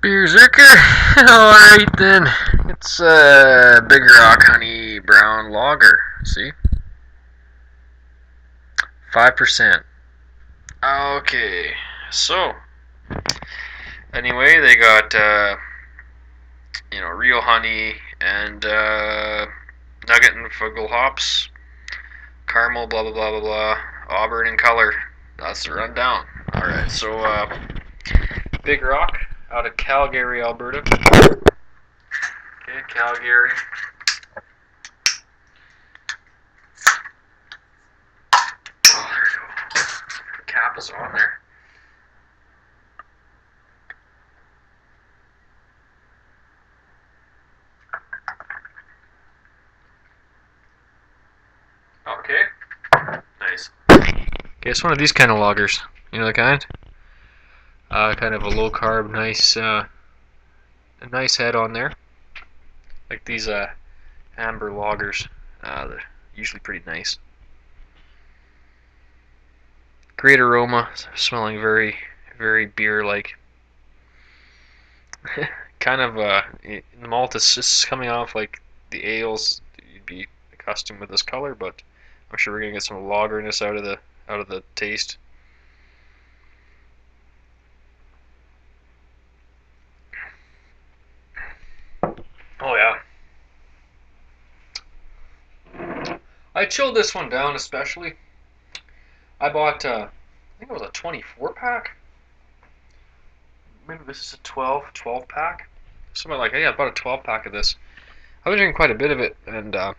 Beerzerker. Alright then. It's Big Rock Honey Brown Lager. See? 5%. Okay. So, anyway, they got, real honey and, nugget and fuggle hops, caramel, blah, blah, blah, blah, blah, auburn in color. That's the rundown. Alright, so, Big Rock out of Calgary, Alberta. Okay, Calgary. Oh, there we go. The cap is on there. Okay. Nice. Okay, it's one of these kind of lagers. You know the kind? Kind of a low carb, nice, a nice head on there. Like these amber lagers. They're usually pretty nice. Great aroma, smelling very, very beer-like. Kind of, the malt is just coming off like the ales you'd be accustomed with this color, but I'm sure we're gonna get some lagerness out of the taste. Oh yeah. I chilled this one down especially. I bought, I think it was a 24 pack. Maybe this is a 12 pack. Something like, yeah, I bought a 12 pack of this. I've been drinking quite a bit of it, and I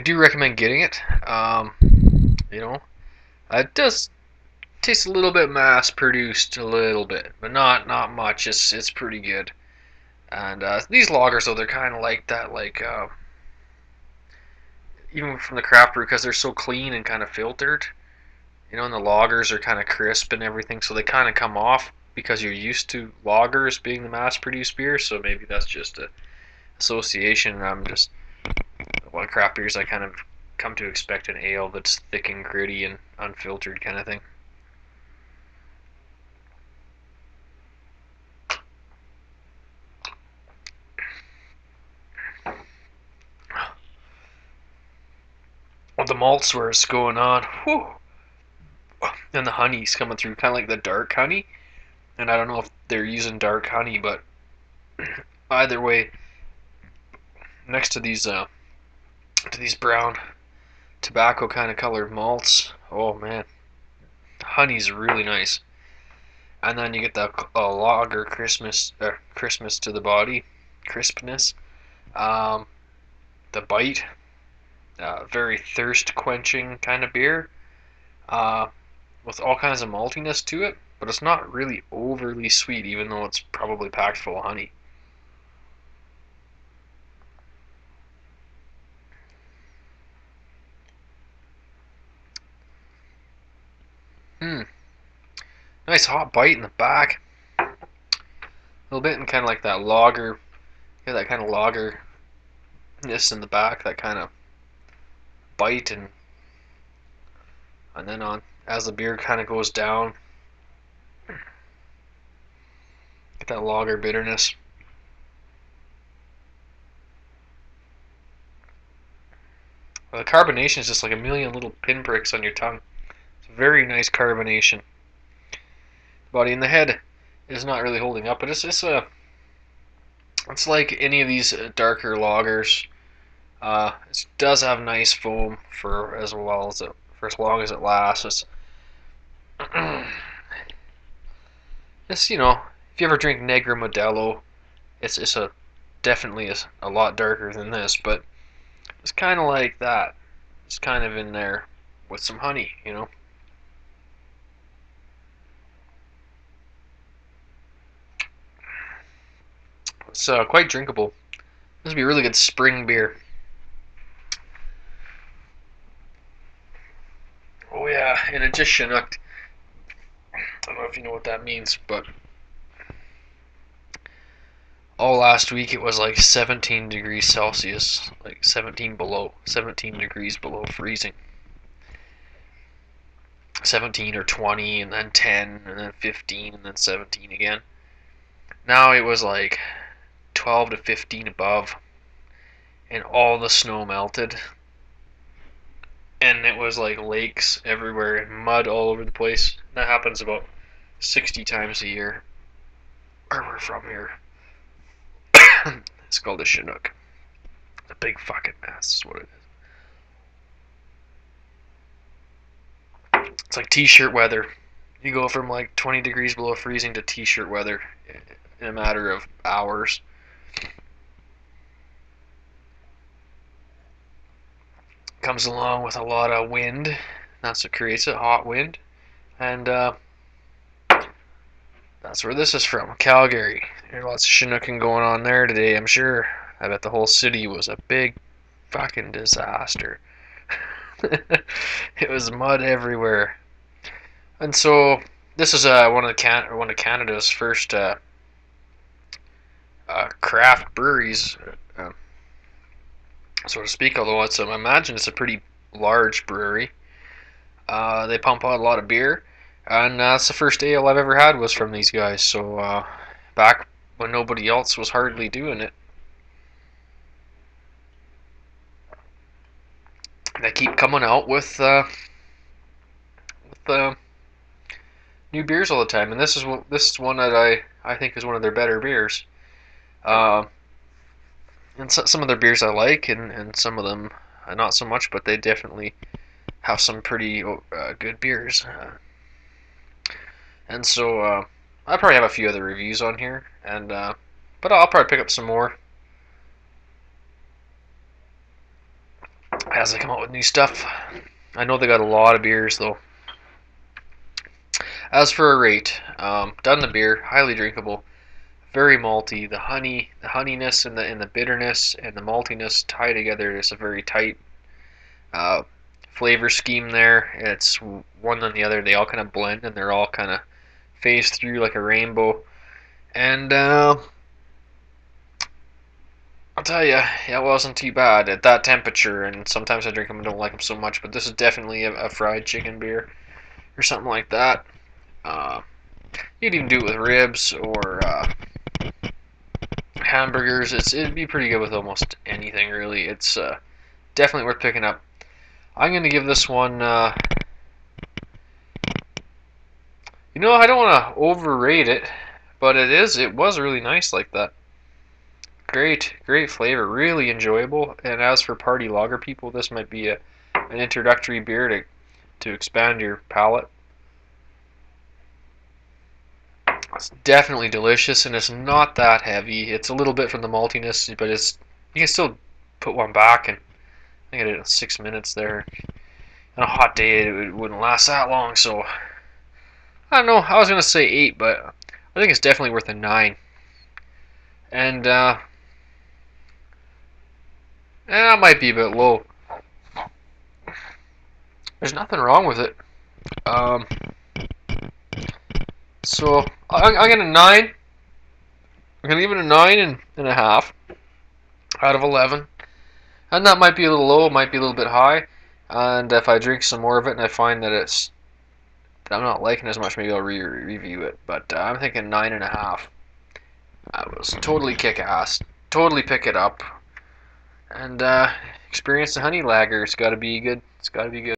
do recommend getting it. You know, it does taste a little bit mass produced, a little bit, but not much. It's pretty good. And these lagers, though, they're kind of like that, like even from the craft brew, because they're so clean and kind of filtered. You know, and the lagers are kind of crisp and everything, so they kind of come off because you're used to lagers being the mass-produced beer. So maybe that's just a association. I'm just One craft beers I kind of come to expect an ale that's thick and gritty and unfiltered kind of thing. Well, the malts where it's going on, whew, and the honey's coming through, kind of like the dark honey. And I don't know if they're using dark honey, but either way, next to these brown tobacco kind of colored malts, oh man, honey's really nice. And then you get the lager Christmas to the body, crispness, um, the bite, very thirst quenching kind of beer, uh, with all kinds of maltiness to it, but it's not really overly sweet, even though it's probably packed full of honey. Hmm. Nice hot bite in the back. A little bit, and kind of like that lager, yeah, that kind of lagerness in the back, that kind of bite, and then on as the beer kind of goes down, get that lager bitterness. Well, the carbonation is just like a million little pinpricks on your tongue. It's a very nice carbonation. The body in the head is not really holding up, but it's like any of these darker lagers. It does have nice foam for as long as it lasts. It's if you ever drink Negra Modelo, it's a definitely a lot darker than this, but it's kind of like that. It's kind of in there with some honey. It's quite drinkable. This would be a really good spring beer. Oh yeah, and it just Chinooked. I don't know if you know what that means, but all last week it was like 17 degrees Celsius, like 17 degrees below freezing. 17 or 20, and then 10, and then 15, and then 17 again. Now it was like 12 to 15 above, and all the snow melted, and it was like lakes everywhere and mud all over the place. That happens about 60 times a year where we're from here. It's called a Chinook. It's a big fucking mess, is what it is. It's like t-shirt weather. You go from like 20 degrees below freezing to t-shirt weather in a matter of hours. Comes along with a lot of wind. That's what creates it, hot wind. And that's where this is from, Calgary. There's lots of Chinooking going on there today, I'm sure. I bet the whole city was a big fucking disaster. It was mud everywhere. And so this is one of Canada's first craft breweries, uh, so to speak. Although I imagine it's a pretty large brewery. They pump out a lot of beer, and that's the first ale I've ever had was from these guys. So back when nobody else was hardly doing it, they keep coming out with new beers all the time, and this is one that I think is one of their better beers. Uh, and some of their beers I like, and some of them not so much, but they definitely have some pretty good beers. And so I probably have a few other reviews on here, and but I'll probably pick up some more as they come out with new stuff. I know they got a lot of beers though. As for a rate, done the beer, highly drinkable, very malty. The honeyness and the bitterness and the maltiness tie together. It's a very tight uh, flavor scheme there. It's one and the other. They all kind of blend and they're all kind of phase through like a rainbow. And I'll tell you, it wasn't too bad at that temperature. And sometimes I drink them and don't like them so much, but this is definitely a fried chicken beer or something like that. You'd even do it with ribs or hamburgers. It'd be pretty good with almost anything really. It's definitely worth picking up. I'm gonna give this one. I don't want to overrate it, but it was really nice like that. Great flavor, really enjoyable. And as for party lager people, this might be an introductory beer to expand your palate. It's definitely delicious, and it's not that heavy. It's a little bit from the maltiness, but you can still put one back, and I think I did it in 6 minutes there. On a hot day, it wouldn't last that long, so I don't know. I was gonna say 8, but I think it's definitely worth a 9. And that might be a bit low. There's nothing wrong with it. So I'm gonna 9. I'm gonna give it a 9.5 out of 11. And that might be a little low, it might be a little bit high. And if I drink some more of it and I find that I'm not liking it as much, maybe I'll review it. But I'm thinking 9.5. That was totally kick-ass. Totally pick it up. And experience the honey lager. It's gotta be good. It's gotta be good.